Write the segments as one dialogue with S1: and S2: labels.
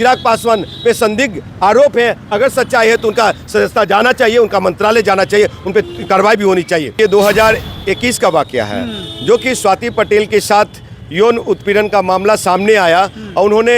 S1: चिराग पासवान पे संदिग्ध आरोप है, अगर सच्चाई है तो उनका सदस्यता जाना चाहिए, उनका मंत्रालय जाना चाहिए, उन पर कार्रवाई भी होनी चाहिए। ये 2021 का वाकया है जो कि स्वाति पटेल के साथ यौन उत्पीड़न का मामला सामने आया और उन्होंने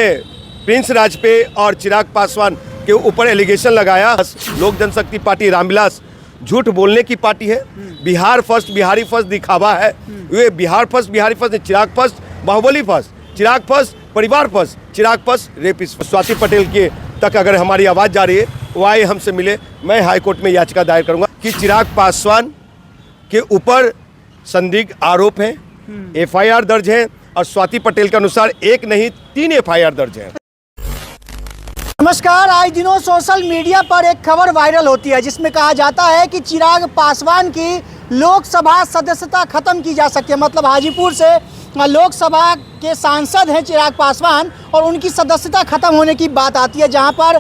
S1: प्रिंस राज पे और चिराग पासवान के ऊपर एलिगेशन लगाया। लोक जनशक्ति पार्टी रामविलास झूठ बोलने की पार्टी है, बिहार फर्स्ट बिहारी फर्स्ट दिखावा है। ये बिहार फर्स्ट बिहारी फर्स्ट, चिराग फर्स्ट बाहुबली फर्स्ट, चिराग फर्स्ट परिवार फर्स्ट, चिराग फर्स्ट रेपिस्ट। स्वाति पटेल के तक अगर हमारी आवाज़ जा रही है वो आए हमसे मिले, मैं हाईकोर्ट में याचिका दायर करूंगा कि चिराग पासवान के ऊपर संदिग्ध आरोप हैं, FIR दर्ज है और स्वाति पटेल के अनुसार 1 नहीं 3 FIR दर्ज है।
S2: नमस्कार। आज दिनों सोशल मीडिया पर एक खबर वायरल होती है जिसमें कहा जाता है कि चिराग पासवान की लोकसभा सदस्यता खत्म की जा सकती है। मतलब हाजीपुर से लोकसभा के सांसद हैं चिराग पासवान और उनकी सदस्यता खत्म होने की बात आती है, जहां पर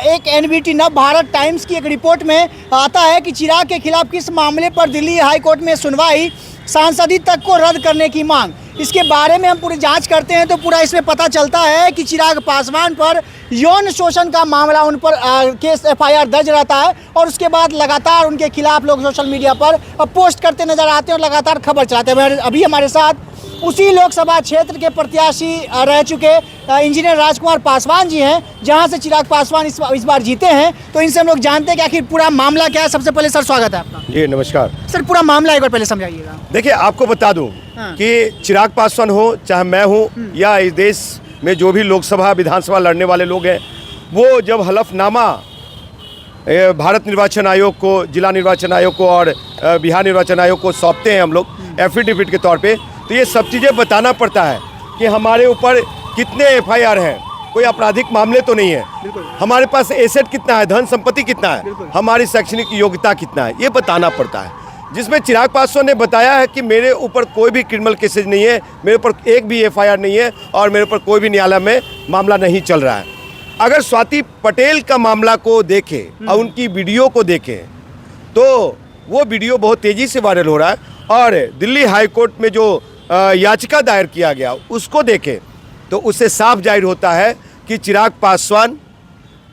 S2: एक NBT नव भारत टाइम्स की एक रिपोर्ट में आता है कि चिराग के खिलाफ किस मामले पर दिल्ली हाईकोर्ट में सुनवाई, सांसदी तक को रद्द करने की मांग। इसके बारे में हम पूरी जांच करते हैं तो पूरा इसमें पता चलता है कि चिराग पासवान पर यौन शोषण का मामला, उन पर केस FIR दर्ज रहता है और उसके बाद लगातार उनके खिलाफ लोग सोशल मीडिया पर पोस्ट करते नजर आते हैं और लगातार खबर चलाते हैं। अभी हमारे साथ उसी लोकसभा क्षेत्र के प्रत्याशी रह चुके इंजीनियर राजकुमार पासवान जी हैं, जहां से चिराग पासवान इस बार जीते हैं। तो इनसे हम लोग जानते हैं कि आखिर पूरा मामला क्या है। सबसे पहले सर स्वागत है आपका।
S1: जी नमस्कार
S2: सर, पूरा मामला एक बार पहले समझाइएगा।
S1: देखिए, आपको बता दूं कि चिराग पासवान हो चाहे मैं हूं या इस देश में जो भी लोकसभा विधानसभा लड़ने वाले लोग हैं, वो जब हलफनामा भारत निर्वाचन आयोग को, जिला निर्वाचन आयोग को और बिहार निर्वाचन आयोग को सौंपते हैं हम लोग एफिडेविट के तौर पे, तो ये सब चीज़ें बताना पड़ता है कि हमारे ऊपर कितने FIR हैं, कोई आपराधिक मामले तो नहीं है, हमारे पास एसेट कितना है, धन संपत्ति कितना है, हमारी शैक्षणिक योग्यता कितना है, ये बताना पड़ता है। जिसमें चिराग पासवान ने बताया है कि मेरे ऊपर कोई भी क्रिमिनल केसेज नहीं है, मेरे ऊपर एक भी FIR नहीं है और मेरे ऊपर कोई भी न्यायालय में मामला नहीं चल रहा है। अगर स्वाति पटेल का मामला को देखें और उनकी वीडियो को देखें तो वो वीडियो बहुत तेज़ी से वायरल हो रहा है और दिल्ली हाई कोर्ट में जो याचिका दायर किया गया उसको देखें तो उससे साफ जाहिर होता है कि चिराग पासवान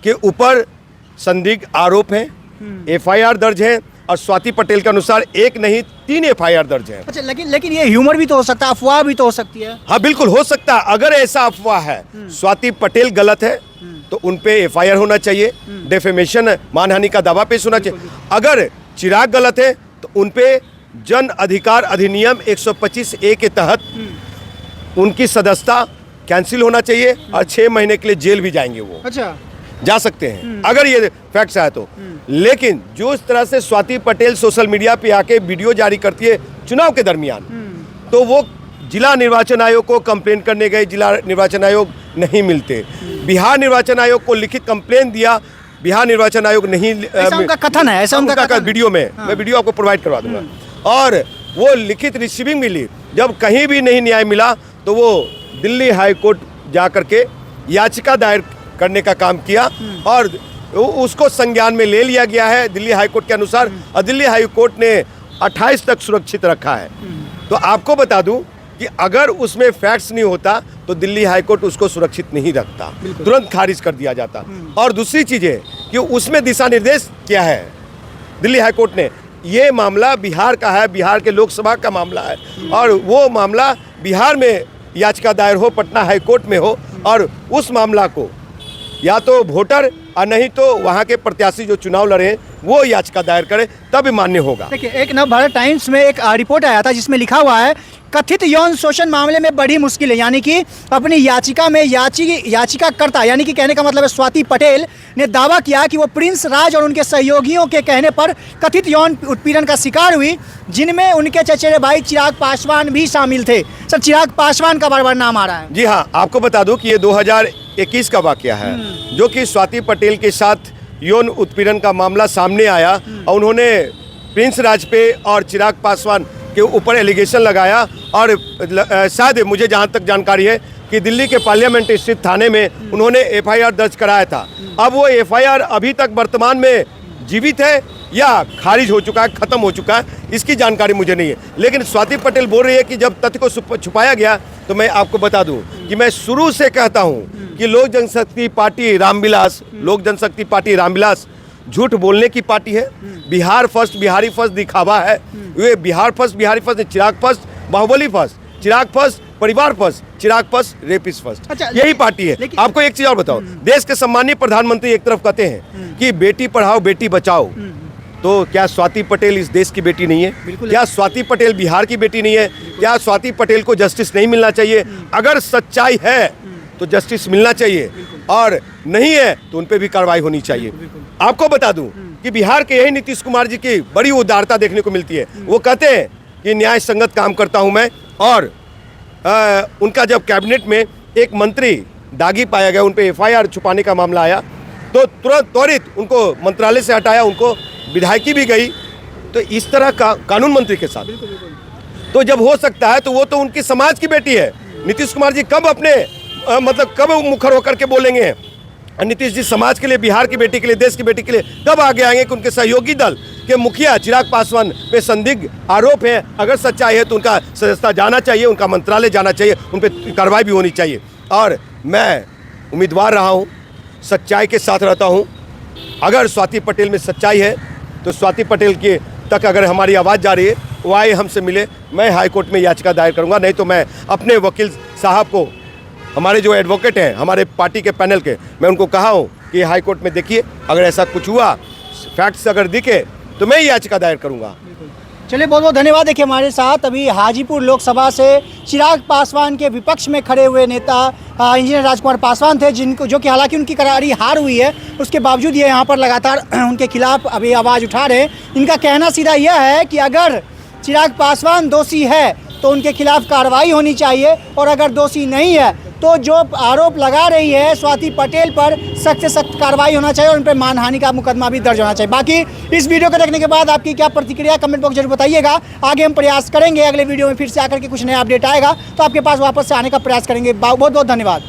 S1: के ऊपर संदिग्ध आरोप हैं, FIR दर्ज है और स्वाति पटेल के अनुसार 1 नहीं 3 FIR दर्ज है।
S2: अच्छा, लेकिन ये ह्यूमर भी तो हो सकता है, अफवाह भी तो हो सकती है।
S1: हाँ बिल्कुल हो सकता है। अगर ऐसा अफवाह है, स्वाति पटेल गलत है तो उन पे FIR होना चाहिए, डेफेमेशन मानहानि का दावा पेश होना चाहिए। अगर चिराग गलत है तो उन पे जन अधिकार अधिनियम 125A के तहत उनकी सदस्यता कैंसिल होना चाहिए और 6 महीने के लिए जेल भी जाएंगे, वो
S2: अच्छा
S1: जा सकते हैं अगर ये फैक्ट्स आए तो। लेकिन जो इस तरह से स्वाति पटेल सोशल मीडिया पे आके वीडियो जारी करती है चुनाव के दरमियान, तो वो जिला निर्वाचन आयोग को कंप्लेन करने गए, जिला निर्वाचन आयोग नहीं मिलते, बिहार निर्वाचन आयोग को लिखित कंप्लेन दिया, बिहार निर्वाचन आयोग नहीं,
S2: ऐसा उनका कथन है, ऐसा उनका कथन
S1: वीडियो में मैं वीडियो आपको प्रोवाइड करवा दूंगा। और वो लिखित रिसीविंग मिली, जब कहीं भी नहीं न्याय मिला तो वो दिल्ली हाई कोर्ट जा करके याचिका दायर करने का काम किया और उसको संज्ञान में ले लिया गया है दिल्ली हाई कोर्ट के अनुसार और दिल्ली हाई कोर्ट ने 28 तक सुरक्षित रखा है। तो आपको बता दूं कि अगर उसमें फैक्ट्स नहीं होता तो दिल्ली हाई कोर्ट उसको सुरक्षित नहीं रखता, तुरंत खारिज कर दिया जाता। और दूसरी चीज़ है कि उसमें दिशा निर्देश क्या है, दिल्ली हाई कोर्ट ने, ये मामला बिहार का है, बिहार के लोकसभा का मामला है और वो मामला बिहार में याचिका दायर हो, पटना हाई कोर्ट में हो और उस मामला को या तो वोटर और नहीं तो वहाँ के प्रत्याशी जो चुनाव लड़े वो याचिका दायर करे, तब मान्य होगा।
S2: देखिए, एक नव भारत टाइम्स में एक रिपोर्ट आया था जिसमें लिखा हुआ है कथित यौन शोषण मामले में बड़ी मुश्किल है, यानी कि अपनी याचिका में याचिकाकर्ता यानी कि कहने का मतलब है स्वाति पटेल ने दावा किया कि वो प्रिंस राज और उनके सहयोगियों के कहने पर कथित यौन उत्पीड़न का शिकार हुई, जिनमें उनके चचेरे भाई चिराग पासवान भी शामिल थे। सर, चिराग पासवान का बार बार नाम आ रहा है।
S1: जी हाँ, आपको बता दूं कि ये 2021 का वाकया है जो कि स्वाति पटेल के साथ यौन उत्पीड़न का मामला सामने आया और उन्होंने प्रिंस राज पे और चिराग पासवान के ऊपर एलिगेशन लगाया और शायद मुझे जहाँ तक जानकारी है कि दिल्ली के पार्लियामेंट स्थित थाने में उन्होंने FIR दर्ज कराया था। अब वो FIR अभी तक वर्तमान में जीवित है या खारिज हो चुका है, ख़त्म हो चुका है, इसकी जानकारी मुझे नहीं है। लेकिन स्वाति पटेल बोल रही है कि जब तथ्य को छुपाया गया, तो मैं आपको बता दूं कि मैं शुरू से कहता हूं कि लोक जनशक्ति पार्टी रामविलास झूठ बोलने की पार्टी है। बिहार फर्स्ट, बिहारी फर्स्ट दिखावा है। ये बिहार फर्स्ट, बिहारी फर्स्ट, चिराग फर्स्ट, बाहुबली फर्स्ट, चिराग फर्स्ट, परिवार फर्स्ट, चिराग फर्स्ट, रेपिस्ट फर्स्ट,
S2: अच्छा,
S1: यही पार्टी है। आपको एक चीज और बताओ, देश के सम्मानीय प्रधानमंत्री एक तरफ कहते हैं कि बेटी पढ़ाओ बेटी बचाओ, तो क्या स्वाति पटेल इस देश की बेटी नहीं है? क्या स्वाति पटेल बिहार की बेटी नहीं है? क्या स्वाति पटेल को जस्टिस नहीं मिलना चाहिए? अगर सच्चाई है तो जस्टिस मिलना चाहिए, और नहीं है तो उन पे भी कार्रवाई होनी चाहिए। आपको बता दूं कि बिहार के यही नीतीश कुमार जी की बड़ी उदारता देखने को मिलती है। वो कहते हैं कि न्याय संगत काम करता हूं मैं, और उनका जब कैबिनेट में एक मंत्री दागी पाया गया, उन पे FIR छुपाने का मामला आया, तो तुरंत त्वरित उनको मंत्रालय से हटाया, उनको विधायकी भी गई। तो इस तरह का कानून मंत्री के साथ तो जब हो सकता है, तो वो तो उनकी समाज की बेटी है। नीतीश कुमार जी कब अपने कब मुखर होकर के बोलेंगे? नीतीश जी समाज के लिए, बिहार की बेटी के लिए, देश की बेटी के लिए कब आगे आएंगे कि उनके सहयोगी दल के मुखिया चिराग पासवान पे संदिग्ध आरोप है? अगर सच्चाई है तो उनका सदस्यता जाना चाहिए, उनका मंत्रालय जाना चाहिए, उन पर कार्रवाई भी होनी चाहिए। और मैं उम्मीदवार रहा हूँ, सच्चाई के साथ रहता हूँ। अगर स्वाति पटेल में सच्चाई है तो स्वाति पटेल के तक अगर हमारी आवाज़ जा रही है, वो आए हमसे मिले, मैं हाईकोर्ट में याचिका दायर करूँगा। नहीं तो मैं अपने वकील साहब को, हमारे जो एडवोकेट हैं हमारे पार्टी के पैनल के, मैं उनको कहा हूँ कि हाईकोर्ट में देखिए, अगर ऐसा कुछ हुआ, फैक्ट्स अगर दिखे, तो मैं याचिका दायर करूँगा।
S2: चलिए, बहुत बहुत धन्यवाद। देखिए, हमारे साथ अभी हाजीपुर लोकसभा से चिराग पासवान के विपक्ष में खड़े हुए नेता इंजीनियर राजकुमार पासवान थे, जिनको जो कि हालांकि उनकी करारी हार हुई है, उसके बावजूद ये यहाँ पर लगातार उनके खिलाफ अभी आवाज़ उठा रहे हैं। इनका कहना सीधा यह है कि अगर चिराग पासवान दोषी है तो उनके खिलाफ कार्रवाई होनी चाहिए, और अगर दोषी नहीं है तो जो आरोप लगा रही है स्वाति पटेल पर, सख्त से सख्त कार्रवाई होना चाहिए और उन पर मानहानि का मुकदमा भी दर्ज होना चाहिए। बाकी इस वीडियो को देखने के बाद आपकी क्या प्रतिक्रिया, कमेंट बॉक्स जरूर बताइएगा। आगे हम प्रयास करेंगे, अगले वीडियो में फिर से आकर के कुछ नया अपडेट आएगा तो आपके पास वापस से आने का प्रयास करेंगे। बहुत बहुत धन्यवाद।